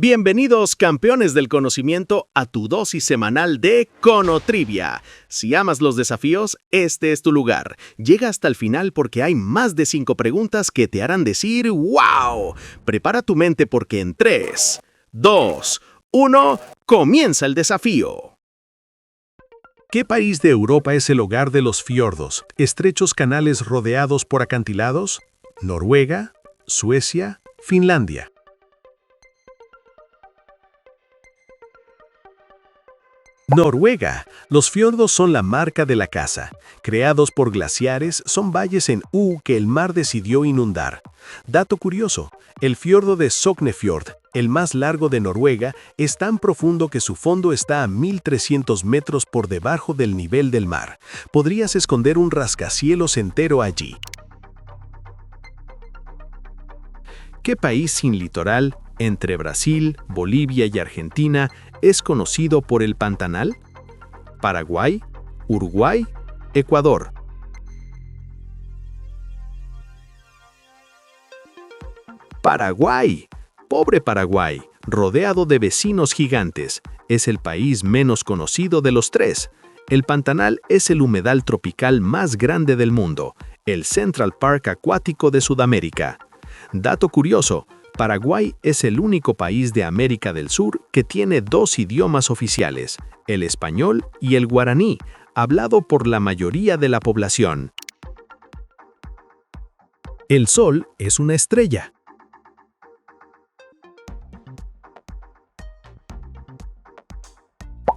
Bienvenidos, campeones del conocimiento, a tu dosis semanal de Conotrivia. Si amas los desafíos, este es tu lugar. Llega hasta el final porque hay más de 5 preguntas que te harán decir ¡wow! Prepara tu mente porque en 3, 2, 1, comienza el desafío. ¿Qué país de Europa es el hogar de los fiordos, estrechos canales rodeados por acantilados? ¿Noruega, Suecia, Finlandia? Noruega. Los fiordos son la marca de la casa. Creados por glaciares, son valles en U que el mar decidió inundar. Dato curioso, el fiordo de Sognefjord, el más largo de Noruega, es tan profundo que su fondo está a 1.300 metros por debajo del nivel del mar. Podrías esconder un rascacielos entero allí. ¿Qué país sin litoral, entre Brasil, Bolivia y Argentina, es conocido por el Pantanal? ¿Paraguay, Uruguay, Ecuador? Paraguay. Pobre Paraguay, rodeado de vecinos gigantes, es el país menos conocido de los 3. El Pantanal es el humedal tropical más grande del mundo, el Central Park acuático de Sudamérica. Dato curioso, Paraguay es el único país de América del Sur que tiene 2 idiomas oficiales, el español y el guaraní, hablado por la mayoría de la población. El Sol es una estrella.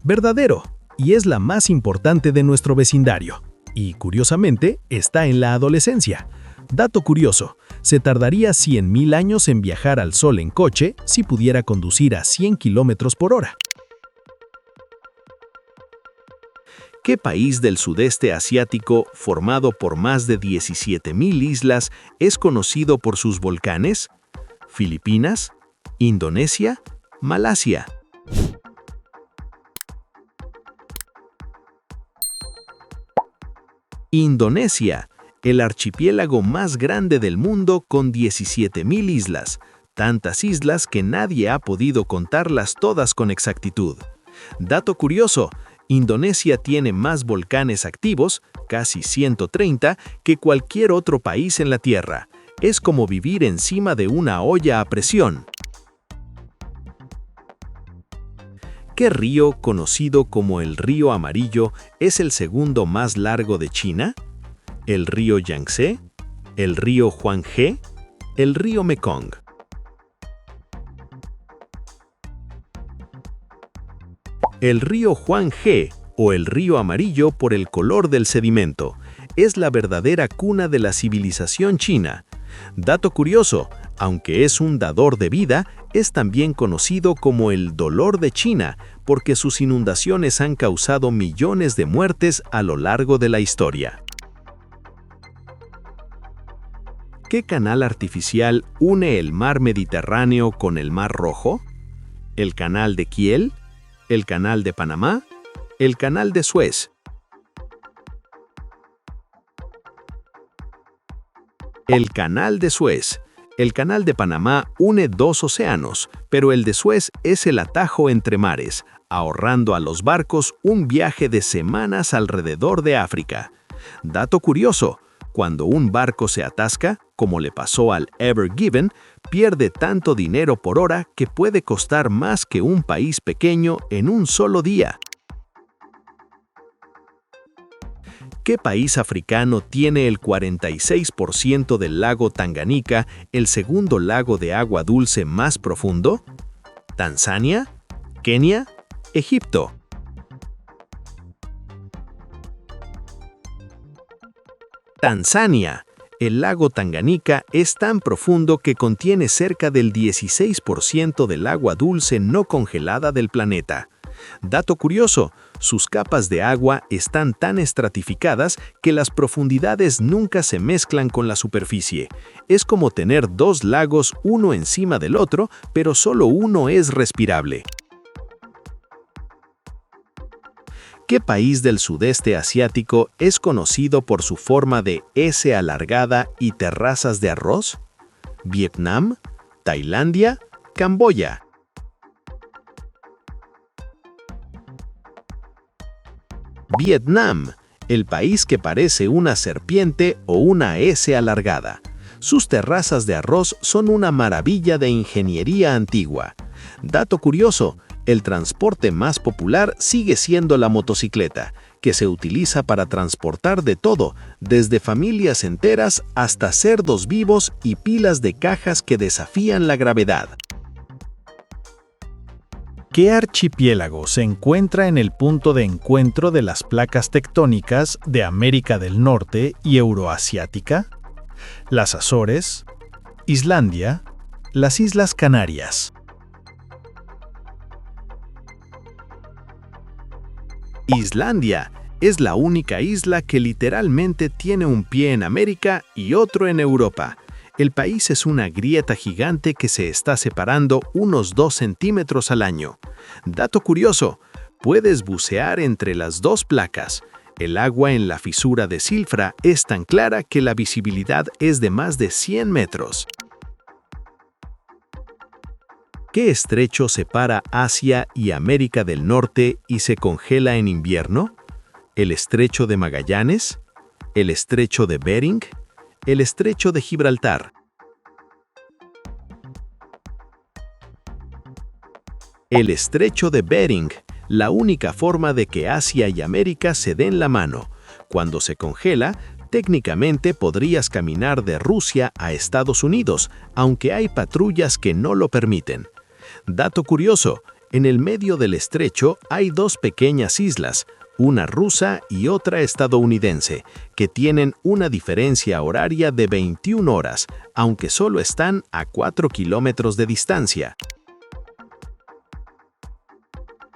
Verdadero, y es la más importante de nuestro vecindario. Y, curiosamente, está en la adolescencia. Dato curioso, se tardaría 100.000 años en viajar al Sol en coche si pudiera conducir a 100 km/h. ¿Qué país del sudeste asiático, formado por más de 17.000 islas, es conocido por sus volcanes? ¿Filipinas? ¿Indonesia? ¿Malasia? Indonesia, el archipiélago más grande del mundo con 17.000 islas, tantas islas que nadie ha podido contarlas todas con exactitud. Dato curioso, Indonesia tiene más volcanes activos, casi 130, que cualquier otro país en la Tierra. Es como vivir encima de una olla a presión. ¿Qué río, conocido como el Río Amarillo, es el segundo más largo de China? ¿El río Yangtze? ¿El río Huanghe? ¿El río Mekong? El río Huanghe, o el río Amarillo por el color del sedimento, es la verdadera cuna de la civilización china. Dato curioso, aunque es un dador de vida, es también conocido como el dolor de China, porque sus inundaciones han causado millones de muertes a lo largo de la historia. ¿Qué canal artificial une el mar Mediterráneo con el mar Rojo? ¿El canal de Kiel? ¿El canal de Panamá? ¿El canal de Suez? El canal de Suez. El canal de Panamá une 2 océanos, pero el de Suez es el atajo entre mares, ahorrando a los barcos un viaje de semanas alrededor de África. Dato curioso, cuando un barco se atasca, como le pasó al Ever Given, pierde tanto dinero por hora que puede costar más que un país pequeño en un solo día. ¿Qué país africano tiene el 46% del lago Tanganika, el segundo lago de agua dulce más profundo? ¿Tanzania? ¿Kenia? ¿Egipto? Tanzania. El lago Tanganika es tan profundo que contiene cerca del 16% del agua dulce no congelada del planeta. Dato curioso, sus capas de agua están tan estratificadas que las profundidades nunca se mezclan con la superficie. Es como tener 2 lagos uno encima del otro, pero solo uno es respirable. ¿Qué país del sudeste asiático es conocido por su forma de S alargada y terrazas de arroz? ¿Vietnam? ¿Tailandia? ¿Camboya? Vietnam, el país que parece una serpiente o una S alargada. Sus terrazas de arroz son una maravilla de ingeniería antigua. Dato curioso, el transporte más popular sigue siendo la motocicleta, que se utiliza para transportar de todo, desde familias enteras hasta cerdos vivos y pilas de cajas que desafían la gravedad. ¿Qué archipiélago se encuentra en el punto de encuentro de las placas tectónicas de América del Norte y Euroasiática? Las Azores, Islandia, las Islas Canarias. Islandia es la única isla que literalmente tiene un pie en América y otro en Europa. El país es una grieta gigante que se está separando unos 2 centímetros al año. Dato curioso, puedes bucear entre las dos placas. El agua en la fisura de Silfra es tan clara que la visibilidad es de más de 100 metros. ¿Qué estrecho separa Asia y América del Norte y se congela en invierno? ¿El estrecho de Magallanes? ¿El estrecho de Bering? ¿El estrecho de Gibraltar? El estrecho de Bering, la única forma de que Asia y América se den la mano. Cuando se congela, técnicamente podrías caminar de Rusia a Estados Unidos, aunque hay patrullas que no lo permiten. Dato curioso, en el medio del estrecho hay 2 pequeñas islas, una rusa y otra estadounidense, que tienen una diferencia horaria de 21 horas, aunque solo están a 4 kilómetros de distancia.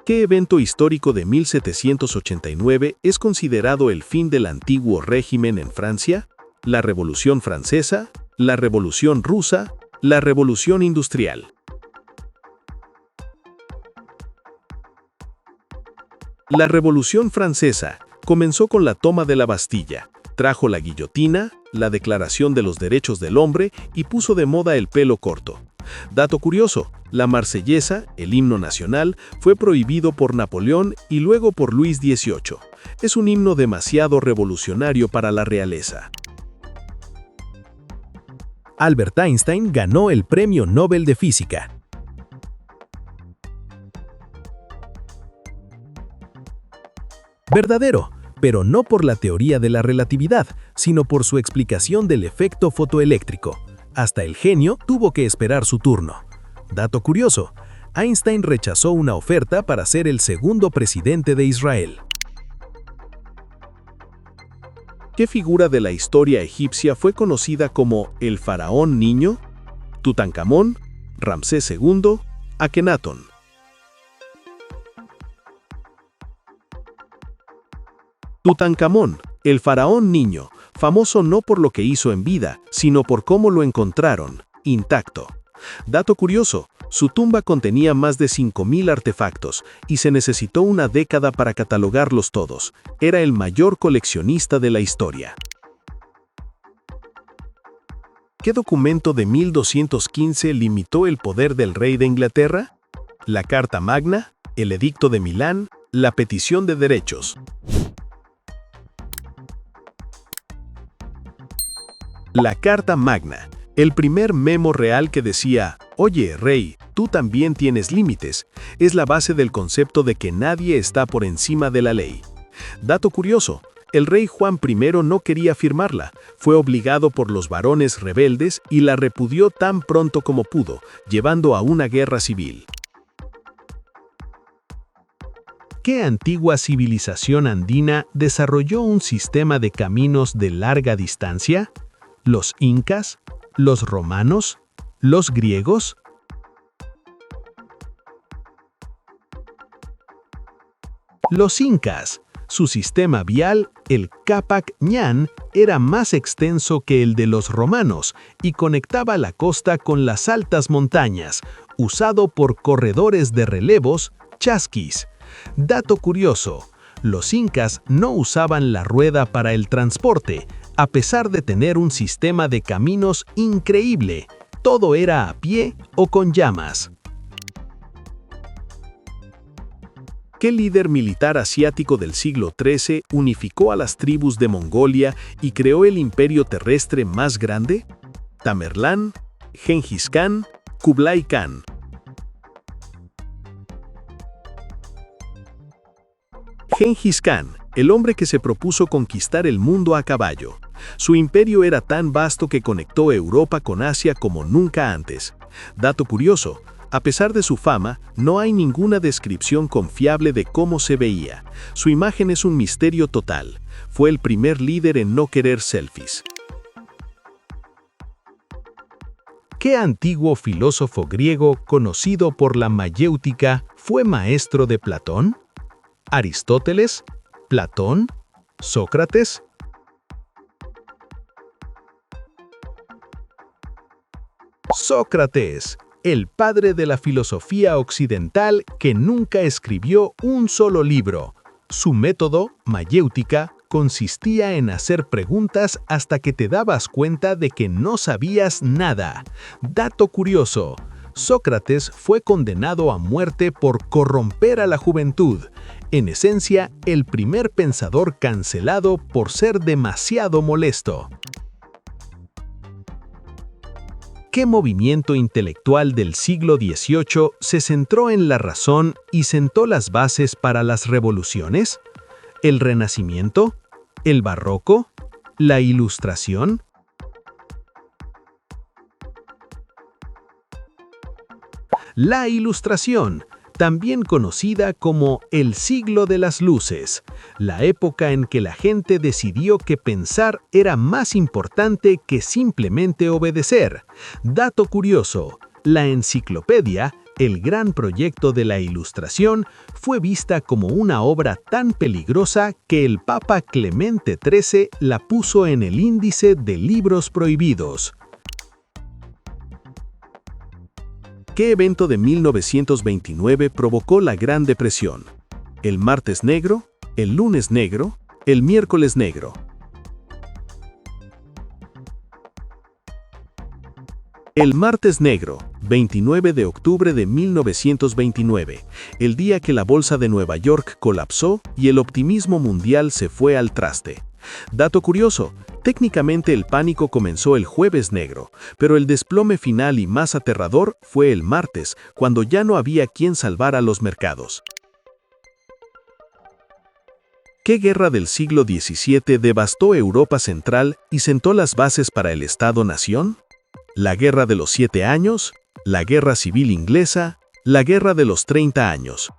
¿Qué evento histórico de 1789 es considerado el fin del antiguo régimen en Francia? ¿La Revolución Francesa? ¿La Revolución Rusa? ¿La Revolución Industrial? La Revolución Francesa comenzó con la toma de la Bastilla, trajo la guillotina, la Declaración de los Derechos del Hombre y puso de moda el pelo corto. Dato curioso, la Marsellesa, el himno nacional, fue prohibido por Napoleón y luego por Luis XVIII. Es un himno demasiado revolucionario para la realeza. Albert Einstein ganó el Premio Nobel de Física. Verdadero, pero no por la teoría de la relatividad, sino por su explicación del efecto fotoeléctrico. Hasta el genio tuvo que esperar su turno. Dato curioso, Einstein rechazó una oferta para ser el segundo presidente de Israel. ¿Qué figura de la historia egipcia fue conocida como el faraón niño? Tutankamón, Ramsés II, Akenatón. Tutankamón, el faraón niño, famoso no por lo que hizo en vida, sino por cómo lo encontraron, intacto. Dato curioso, su tumba contenía más de 5.000 artefactos y se necesitó una década para catalogarlos todos. Era el mayor coleccionista de la historia. ¿Qué documento de 1215 limitó el poder del rey de Inglaterra? ¿La Carta Magna? ¿El Edicto de Milán? ¿La Petición de Derechos? La Carta Magna, el primer memo real que decía, «Oye, rey, tú también tienes límites», es la base del concepto de que nadie está por encima de la ley. Dato curioso, el rey Juan I no quería firmarla, fue obligado por los varones rebeldes y la repudió tan pronto como pudo, llevando a una guerra civil. ¿Qué antigua civilización andina desarrolló un sistema de caminos de larga distancia? ¿Los incas? ¿Los romanos? ¿Los griegos? Los incas. Su sistema vial, el Capac Ñan, era más extenso que el de los romanos y conectaba la costa con las altas montañas, usado por corredores de relevos, chasquis. Dato curioso, los incas no usaban la rueda para el transporte, a pesar de tener un sistema de caminos increíble. Todo era a pie o con llamas. ¿Qué líder militar asiático del siglo XIII unificó a las tribus de Mongolia y creó el imperio terrestre más grande? Tamerlán, Gengis Khan, Kublai Khan. Gengis Khan, el hombre que se propuso conquistar el mundo a caballo. Su imperio era tan vasto que conectó Europa con Asia como nunca antes. Dato curioso, a pesar de su fama, no hay ninguna descripción confiable de cómo se veía. Su imagen es un misterio total. Fue el primer líder en no querer selfies. ¿Qué antiguo filósofo griego conocido por la mayéutica fue maestro de Platón? ¿Aristóteles? ¿Platón? ¿Sócrates? Sócrates, el padre de la filosofía occidental que nunca escribió un solo libro. Su método, mayéutica, consistía en hacer preguntas hasta que te dabas cuenta de que no sabías nada. Dato curioso, Sócrates fue condenado a muerte por corromper a la juventud. En esencia, el primer pensador cancelado por ser demasiado molesto. ¿Qué movimiento intelectual del siglo XVIII se centró en la razón y sentó las bases para las revoluciones? ¿El Renacimiento? ¿El Barroco? ¿La Ilustración? La Ilustración, también conocida como el siglo de las luces, la época en que la gente decidió que pensar era más importante que simplemente obedecer. Dato curioso, la enciclopedia, el gran proyecto de la Ilustración, fue vista como una obra tan peligrosa que el Papa Clemente XIII la puso en el índice de libros prohibidos. ¿Qué evento de 1929 provocó la Gran Depresión? ¿El martes negro? ¿El lunes negro? ¿El miércoles negro? El martes negro, 29 de octubre de 1929, el día que la bolsa de Nueva York colapsó y el optimismo mundial se fue al traste. Dato curioso, técnicamente el pánico comenzó el jueves negro, pero el desplome final y más aterrador fue el martes, cuando ya no había quien salvar a los mercados. ¿Qué guerra del siglo XVII devastó Europa Central y sentó las bases para el Estado-Nación? ¿La Guerra de los 7 años? ¿La Guerra Civil Inglesa? ¿La Guerra de los 30 años?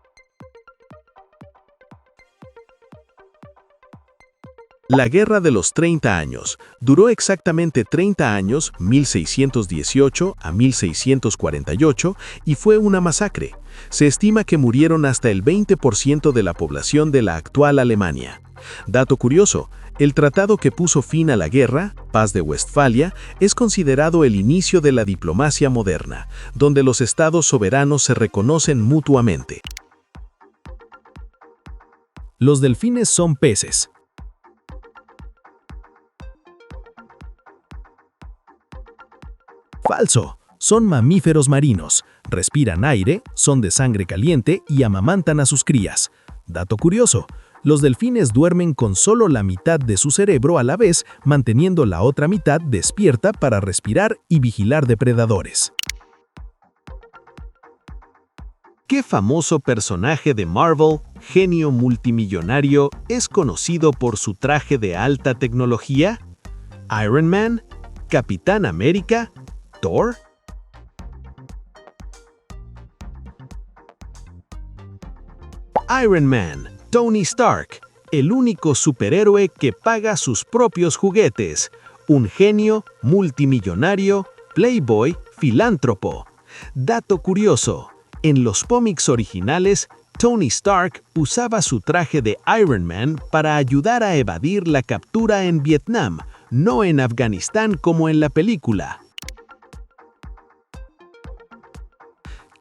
La Guerra de los 30 años duró exactamente 30 años, 1618 a 1648, y fue una masacre. Se estima que murieron hasta el 20% de la población de la actual Alemania. Dato curioso, el tratado que puso fin a la guerra, Paz de Westfalia, es considerado el inicio de la diplomacia moderna, donde los estados soberanos se reconocen mutuamente. Los delfines son peces. Falso. Son mamíferos marinos, respiran aire, son de sangre caliente y amamantan a sus crías. Dato curioso, los delfines duermen con solo la mitad de su cerebro a la vez, manteniendo la otra mitad despierta para respirar y vigilar depredadores. ¿Qué famoso personaje de Marvel, genio multimillonario, es conocido por su traje de alta tecnología? ¿Iron Man? ¿Capitán América? ¿Thor? Iron Man, Tony Stark, el único superhéroe que paga sus propios juguetes, un genio, multimillonario, playboy, filántropo. Dato curioso, en los cómics originales, Tony Stark usaba su traje de Iron Man para ayudar a evadir la captura en Vietnam, no en Afganistán como en la película.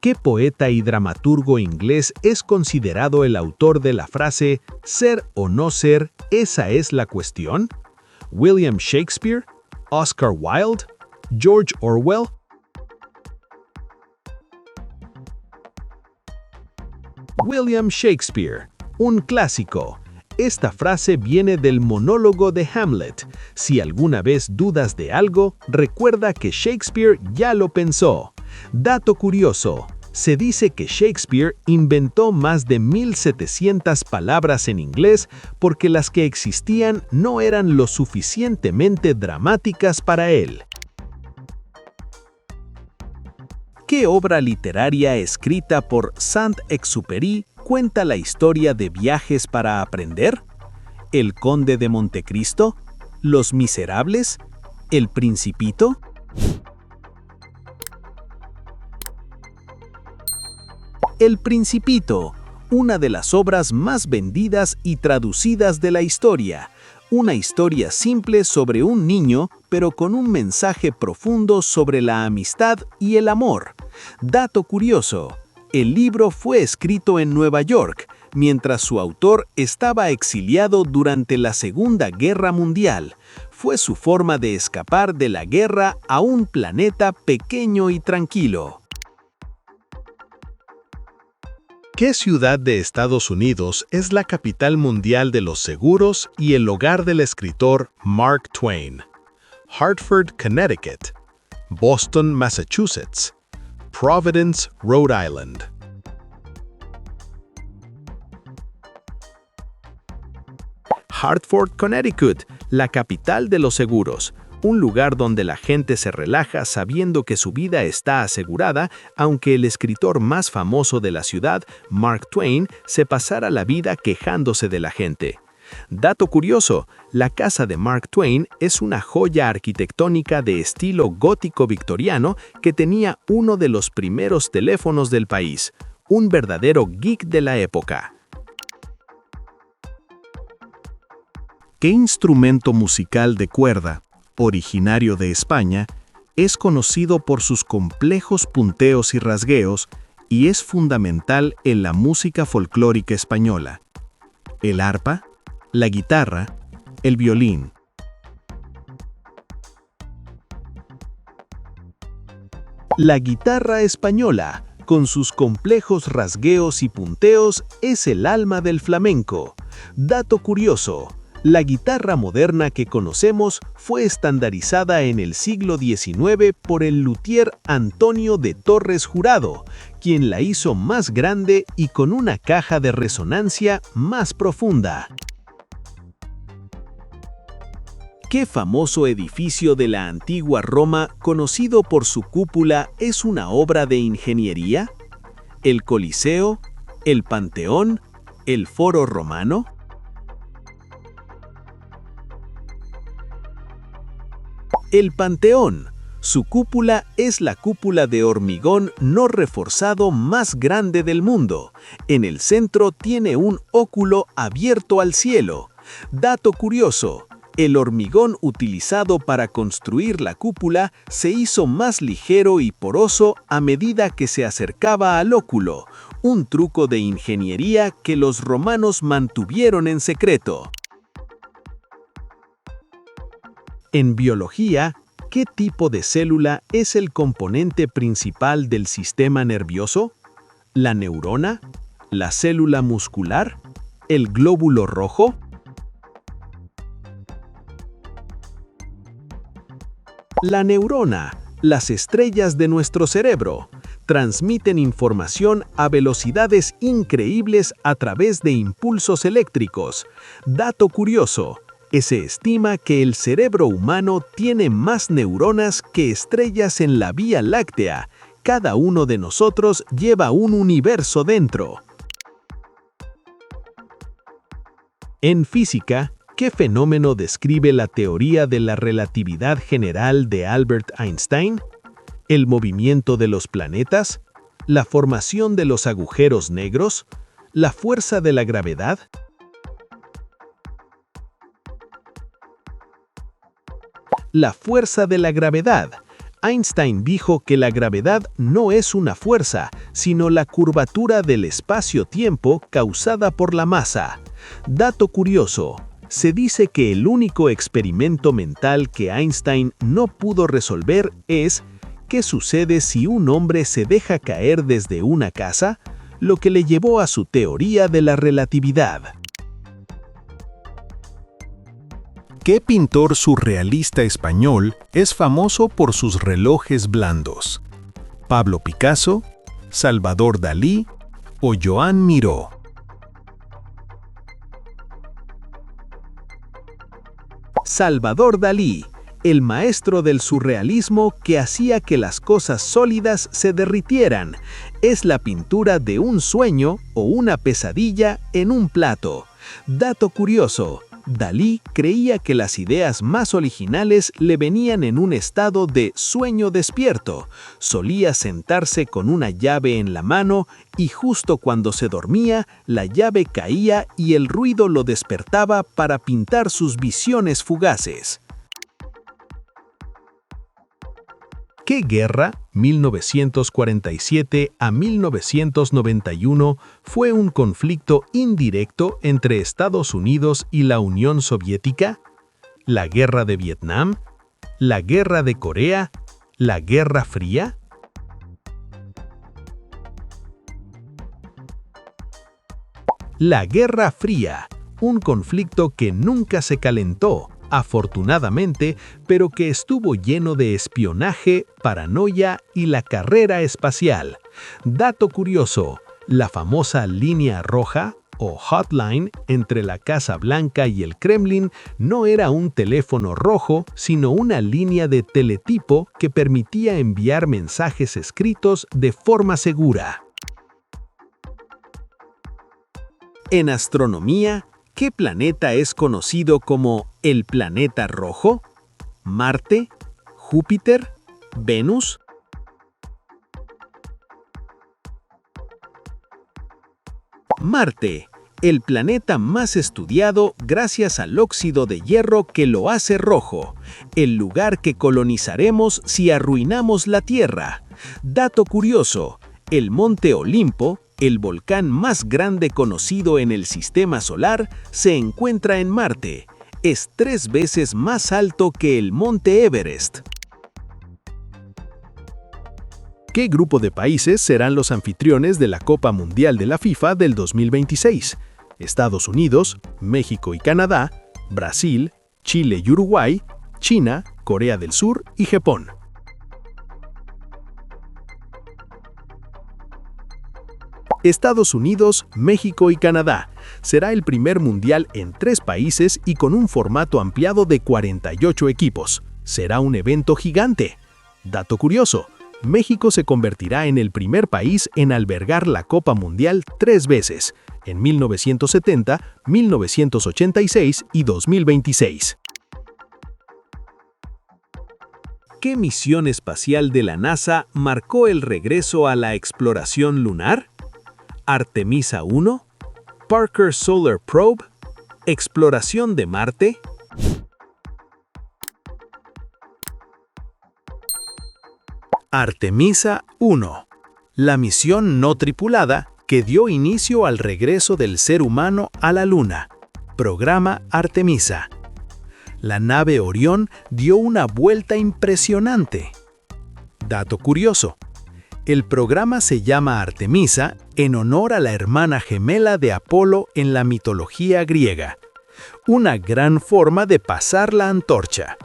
¿Qué poeta y dramaturgo inglés es considerado el autor de la frase «ser o no ser, esa es la cuestión»? ¿William Shakespeare? ¿Oscar Wilde? ¿George Orwell? William Shakespeare, un clásico. Esta frase viene del monólogo de Hamlet. Si alguna vez dudas de algo, recuerda que Shakespeare ya lo pensó. Dato curioso. Se dice que Shakespeare inventó más de 1700 palabras en inglés porque las que existían no eran lo suficientemente dramáticas para él. ¿Qué obra literaria escrita por Saint-Exupéry cuenta la historia de viajes para aprender? ¿El Conde de Montecristo? ¿Los Miserables? ¿El Principito? El Principito, una de las obras más vendidas y traducidas de la historia. Una historia simple sobre un niño, pero con un mensaje profundo sobre la amistad y el amor. Dato curioso, el libro fue escrito en Nueva York, mientras su autor estaba exiliado durante la Segunda Guerra Mundial. Fue su forma de escapar de la guerra a un planeta pequeño y tranquilo. ¿Qué ciudad de Estados Unidos es la capital mundial de los seguros y el hogar del escritor Mark Twain? Hartford, Connecticut. Boston, Massachusetts. Providence, Rhode Island. Hartford, Connecticut, la capital de los seguros. Un lugar donde la gente se relaja sabiendo que su vida está asegurada, aunque el escritor más famoso de la ciudad, Mark Twain, se pasara la vida quejándose de la gente. Dato curioso, la casa de Mark Twain es una joya arquitectónica de estilo gótico victoriano que tenía uno de los primeros teléfonos del país, un verdadero geek de la época. ¿Qué instrumento musical de cuerda, originario de España, es conocido por sus complejos punteos y rasgueos y es fundamental en la música folclórica española? ¿El arpa, la guitarra, el violín? La guitarra española, con sus complejos rasgueos y punteos, es el alma del flamenco. Dato curioso, la guitarra moderna que conocemos fue estandarizada en el siglo XIX por el luthier Antonio de Torres Jurado, quien la hizo más grande y con una caja de resonancia más profunda. ¿Qué famoso edificio de la antigua Roma, conocido por su cúpula, es una obra de ingeniería? ¿El Coliseo? ¿El Panteón? ¿El Foro Romano? El Panteón. Su cúpula es la cúpula de hormigón no reforzado más grande del mundo. En el centro tiene un óculo abierto al cielo. Dato curioso, el hormigón utilizado para construir la cúpula se hizo más ligero y poroso a medida que se acercaba al óculo, un truco de ingeniería que los romanos mantuvieron en secreto. En biología, ¿qué tipo de célula es el componente principal del sistema nervioso? ¿La neurona? ¿La célula muscular? ¿El glóbulo rojo? La neurona, las estrellas de nuestro cerebro, transmiten información a velocidades increíbles a través de impulsos eléctricos. Dato curioso, se estima que el cerebro humano tiene más neuronas que estrellas en la Vía Láctea. Cada uno de nosotros lleva un universo dentro. En física, ¿qué fenómeno describe la teoría de la relatividad general de Albert Einstein? ¿El movimiento de los planetas? ¿La formación de los agujeros negros? ¿La fuerza de la gravedad? La fuerza de la gravedad. Einstein dijo que la gravedad no es una fuerza, sino la curvatura del espacio-tiempo causada por la masa. Dato curioso, se dice que el único experimento mental que Einstein no pudo resolver es ¿qué sucede si un hombre se deja caer desde una casa? lo que le llevó a su teoría de la relatividad. ¿Qué pintor surrealista español es famoso por sus relojes blandos? ¿Pablo Picasso, Salvador Dalí o Joan Miró? Salvador Dalí, el maestro del surrealismo que hacía que las cosas sólidas se derritieran, es la pintura de un sueño o una pesadilla en un plato. Dato curioso: Dalí creía que las ideas más originales le venían en un estado de sueño despierto. Solía sentarse con una llave en la mano y justo cuando se dormía, la llave caía y el ruido lo despertaba para pintar sus visiones fugaces. ¿Qué guerra, 1947 a 1991, fue un conflicto indirecto entre Estados Unidos y la Unión Soviética? ¿La Guerra de Vietnam? ¿La Guerra de Corea? ¿La Guerra Fría? La Guerra Fría, un conflicto que nunca se calentó, afortunadamente, pero que estuvo lleno de espionaje, paranoia y la carrera espacial. Dato curioso: la famosa línea roja, o hotline, entre la Casa Blanca y el Kremlin no era un teléfono rojo, sino una línea de teletipo que permitía enviar mensajes escritos de forma segura. En astronomía, ¿qué planeta es conocido como el planeta rojo? ¿Marte? ¿Júpiter? ¿Venus? Marte, el planeta más estudiado gracias al óxido de hierro que lo hace rojo, el lugar que colonizaremos si arruinamos la Tierra. Dato curioso: el Monte Olimpo, el volcán más grande conocido en el sistema solar, se encuentra en Marte. Es 3 veces más alto que el Monte Everest. ¿Qué grupo de países serán los anfitriones de la Copa Mundial de la FIFA del 2026? Estados Unidos, México y Canadá, Brasil, Chile y Uruguay, China, Corea del Sur y Japón. Estados Unidos, México y Canadá. Será el primer mundial en 3 países y con un formato ampliado de 48 equipos. Será un evento gigante. Dato curioso: México se convertirá en el primer país en albergar la Copa Mundial 3 veces, en 1970, 1986 y 2026. ¿Qué misión espacial de la NASA marcó el regreso a la exploración lunar? ¿Artemisa 1? ¿Parker Solar Probe? ¿Exploración de Marte? Artemisa 1, la misión no tripulada que dio inicio al regreso del ser humano a la Luna. Programa Artemisa. La nave Orión dio una vuelta impresionante. Dato curioso: el programa se llama Artemisa en honor a la hermana gemela de Apolo en la mitología griega. Una gran forma de pasar la antorcha.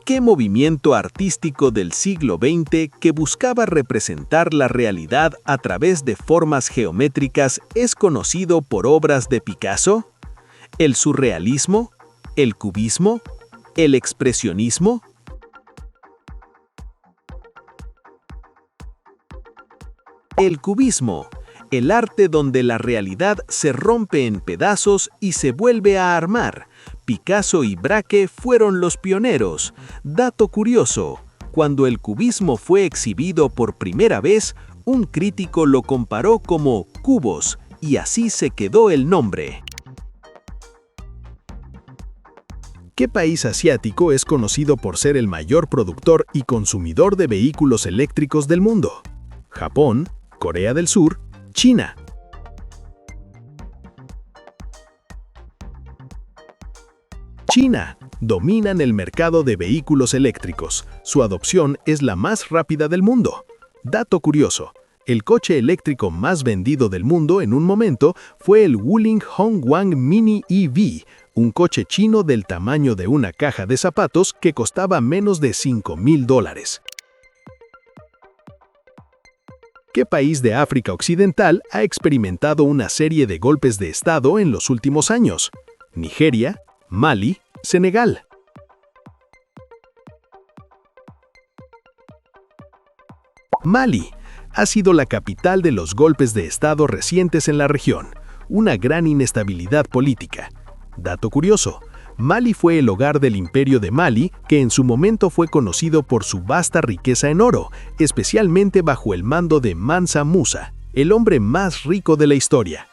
¿Qué movimiento artístico del siglo XX que buscaba representar la realidad a través de formas geométricas es conocido por obras de Picasso? ¿El surrealismo? ¿El cubismo? ¿El expresionismo? El cubismo, el arte donde la realidad se rompe en pedazos y se vuelve a armar. Picasso y Braque fueron los pioneros. Dato curioso: cuando el cubismo fue exhibido por primera vez, un crítico lo comparó como cubos, y así se quedó el nombre. ¿Qué país asiático es conocido por ser el mayor productor y consumidor de vehículos eléctricos del mundo? ¿Japón, Corea del Sur, China? China. Dominan el mercado de vehículos eléctricos. Su adopción es la más rápida del mundo. Dato curioso, el coche eléctrico más vendido del mundo en un momento fue el Wuling Hongguang Mini EV, un coche chino del tamaño de una caja de zapatos que costaba menos de $5,000. ¿Qué país de África Occidental ha experimentado una serie de golpes de Estado en los últimos años? Nigeria, Mali, Senegal. Mali ha sido la capital de los golpes de Estado recientes en la región, una gran inestabilidad política. Dato curioso, Mali fue el hogar del Imperio de Mali, que en su momento fue conocido por su vasta riqueza en oro, especialmente bajo el mando de Mansa Musa, el hombre más rico de la historia.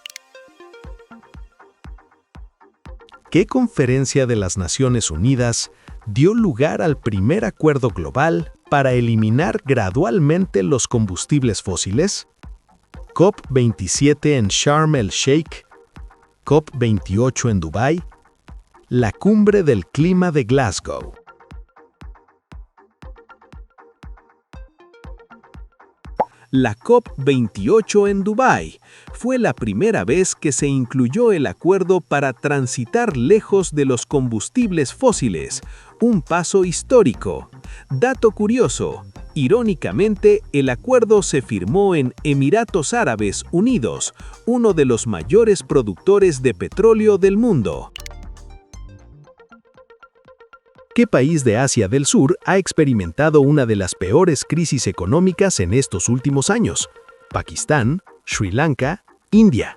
¿Qué conferencia de las Naciones Unidas dio lugar al primer acuerdo global para eliminar gradualmente los combustibles fósiles? COP27 en Sharm el-Sheikh, COP28 en Dubái, la Cumbre del Clima de Glasgow. La COP28 en Dubái fue la primera vez que se incluyó el acuerdo para transitar lejos de los combustibles fósiles, un paso histórico. Dato curioso, irónicamente, el acuerdo se firmó en Emiratos Árabes Unidos, uno de los mayores productores de petróleo del mundo. ¿Qué país de Asia del Sur ha experimentado una de las peores crisis económicas en estos últimos años? Pakistán, Sri Lanka, India.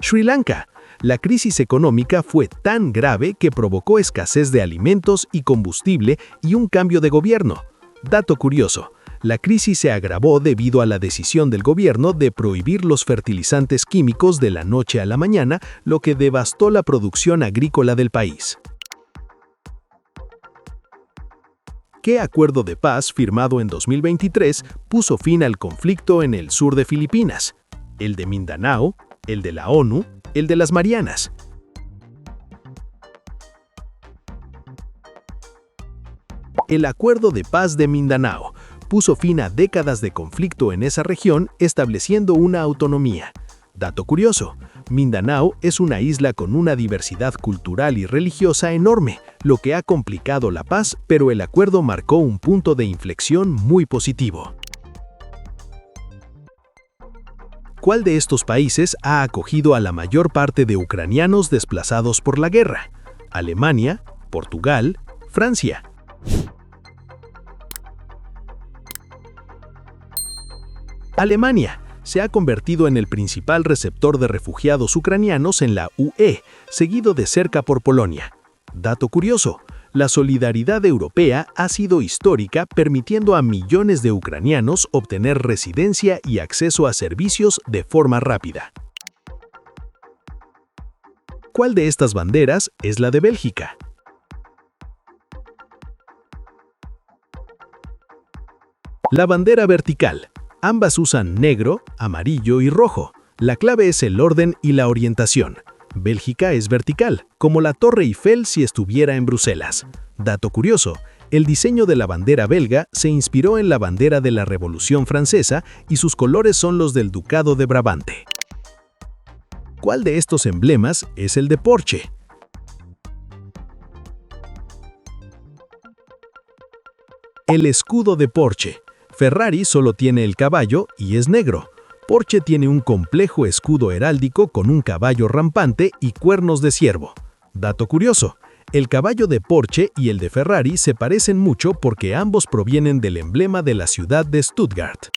Sri Lanka. La crisis económica fue tan grave que provocó escasez de alimentos y combustible y un cambio de gobierno. Dato curioso, la crisis se agravó debido a la decisión del gobierno de prohibir los fertilizantes químicos de la noche a la mañana, lo que devastó la producción agrícola del país. ¿Qué acuerdo de paz firmado en 2023 puso fin al conflicto en el sur de Filipinas? ¿El de Mindanao? ¿El de la ONU? ¿El de las Marianas? El Acuerdo de Paz de Mindanao puso fin a décadas de conflicto en esa región, estableciendo una autonomía. Dato curioso, Mindanao es una isla con una diversidad cultural y religiosa enorme, lo que ha complicado la paz, pero el acuerdo marcó un punto de inflexión muy positivo. ¿Cuál de estos países ha acogido a la mayor parte de ucranianos desplazados por la guerra? Alemania, Portugal, Francia. Alemania se ha convertido en el principal receptor de refugiados ucranianos en la UE, seguido de cerca por Polonia. Dato curioso, la solidaridad europea ha sido histórica, permitiendo a millones de ucranianos obtener residencia y acceso a servicios de forma rápida. ¿Cuál de estas banderas es la de Bélgica? La bandera vertical. Ambas usan negro, amarillo y rojo. La clave es el orden y la orientación. Bélgica es vertical, como la Torre Eiffel si estuviera en Bruselas. Dato curioso, el diseño de la bandera belga se inspiró en la bandera de la Revolución Francesa y sus colores son los del Ducado de Brabante. ¿Cuál de estos emblemas es el de Porsche? El escudo de Porsche. Ferrari solo tiene el caballo y es negro. Porsche tiene un complejo escudo heráldico con un caballo rampante y cuernos de ciervo. Dato curioso, el caballo de Porsche y el de Ferrari se parecen mucho porque ambos provienen del emblema de la ciudad de Stuttgart.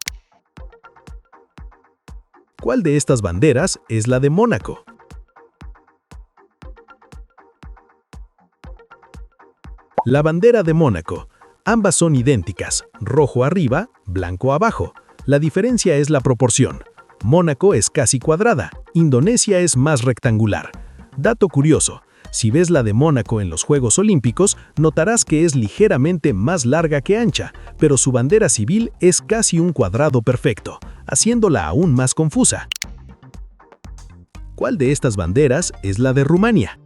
¿Cuál de estas banderas es la de Mónaco? La bandera de Mónaco. Ambas son idénticas, rojo arriba, blanco abajo. La diferencia es la proporción. Mónaco es casi cuadrada, Indonesia es más rectangular. Dato curioso, si ves la de Mónaco en los Juegos Olímpicos, notarás que es ligeramente más larga que ancha, pero su bandera civil es casi un cuadrado perfecto, haciéndola aún más confusa. ¿Cuál de estas banderas es la de Rumania?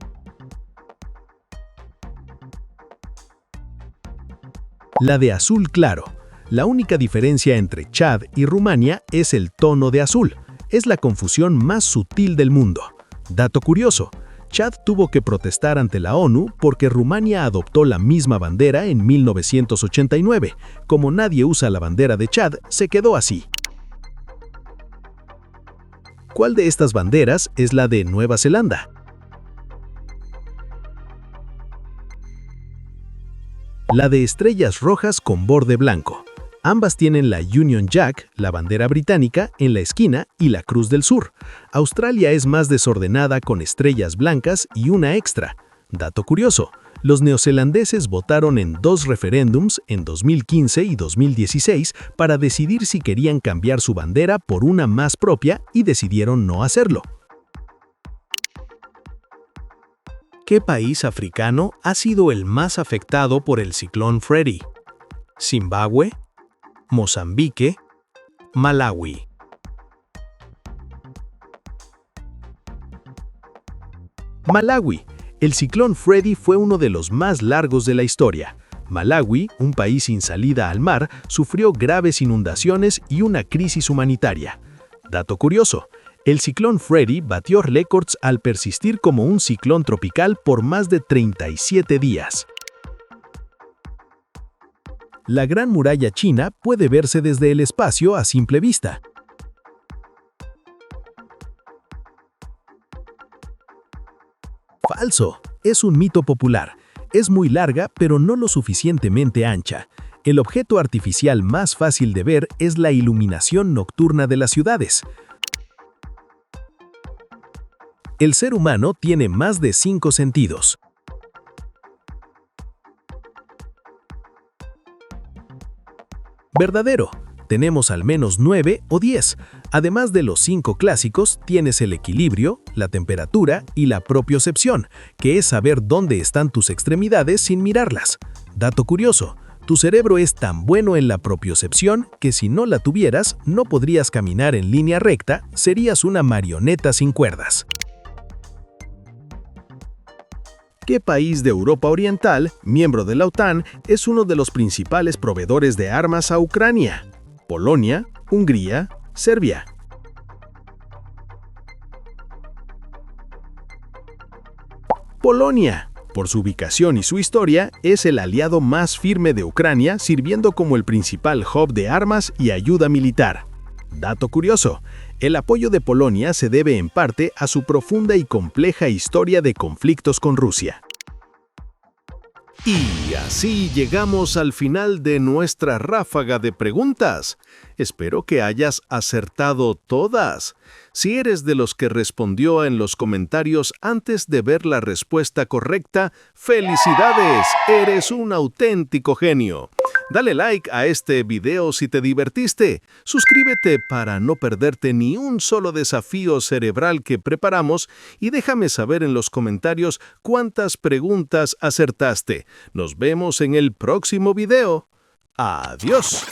La de azul claro. La única diferencia entre Chad y Rumania es el tono de azul. Es la confusión más sutil del mundo. Dato curioso. Chad tuvo que protestar ante la ONU porque Rumania adoptó la misma bandera en 1989. Como nadie usa la bandera de Chad, se quedó así. ¿Cuál de estas banderas es la de Nueva Zelanda? La de estrellas rojas con borde blanco. Ambas tienen la Union Jack, la bandera británica, en la esquina y la Cruz del Sur. Australia es más desordenada con estrellas blancas y una extra. Dato curioso, los neozelandeses votaron en 2 referéndums en 2015 y 2016 para decidir si querían cambiar su bandera por una más propia y decidieron no hacerlo. ¿Qué país africano ha sido el más afectado por el ciclón Freddy? ¿Zimbabue, Mozambique, Malawi? Malawi. El ciclón Freddy fue uno de los más largos de la historia. Malawi, un país sin salida al mar, sufrió graves inundaciones y una crisis humanitaria. Dato curioso, el ciclón Freddy batió récords al persistir como un ciclón tropical por más de 37 días. La Gran Muralla China puede verse desde el espacio a simple vista. Falso. Es un mito popular. Es muy larga, pero no lo suficientemente ancha. El objeto artificial más fácil de ver es la iluminación nocturna de las ciudades. El ser humano tiene más de 5 sentidos. Verdadero. Tenemos al menos 9 o 10. Además de los 5 clásicos, tienes el equilibrio, la temperatura y la propiocepción, que es saber dónde están tus extremidades sin mirarlas. Dato curioso, tu cerebro es tan bueno en la propiocepción que si no la tuvieras, no podrías caminar en línea recta, serías una marioneta sin cuerdas. ¿Qué país de Europa Oriental, miembro de la OTAN, es uno de los principales proveedores de armas a Ucrania? Polonia, Hungría, Serbia. Polonia, por su ubicación y su historia, es el aliado más firme de Ucrania, sirviendo como el principal hub de armas y ayuda militar. Dato curioso, el apoyo de Polonia se debe en parte a su profunda y compleja historia de conflictos con Rusia. Y así llegamos al final de nuestra ráfaga de preguntas. Espero que hayas acertado todas. Si eres de los que respondió en los comentarios antes de ver la respuesta correcta, ¡felicidades! Eres un auténtico genio. Dale like a este video si te divertiste. Suscríbete para no perderte ni un solo desafío cerebral que preparamos y déjame saber en los comentarios cuántas preguntas acertaste. Nos vemos en el próximo video. ¡Adiós!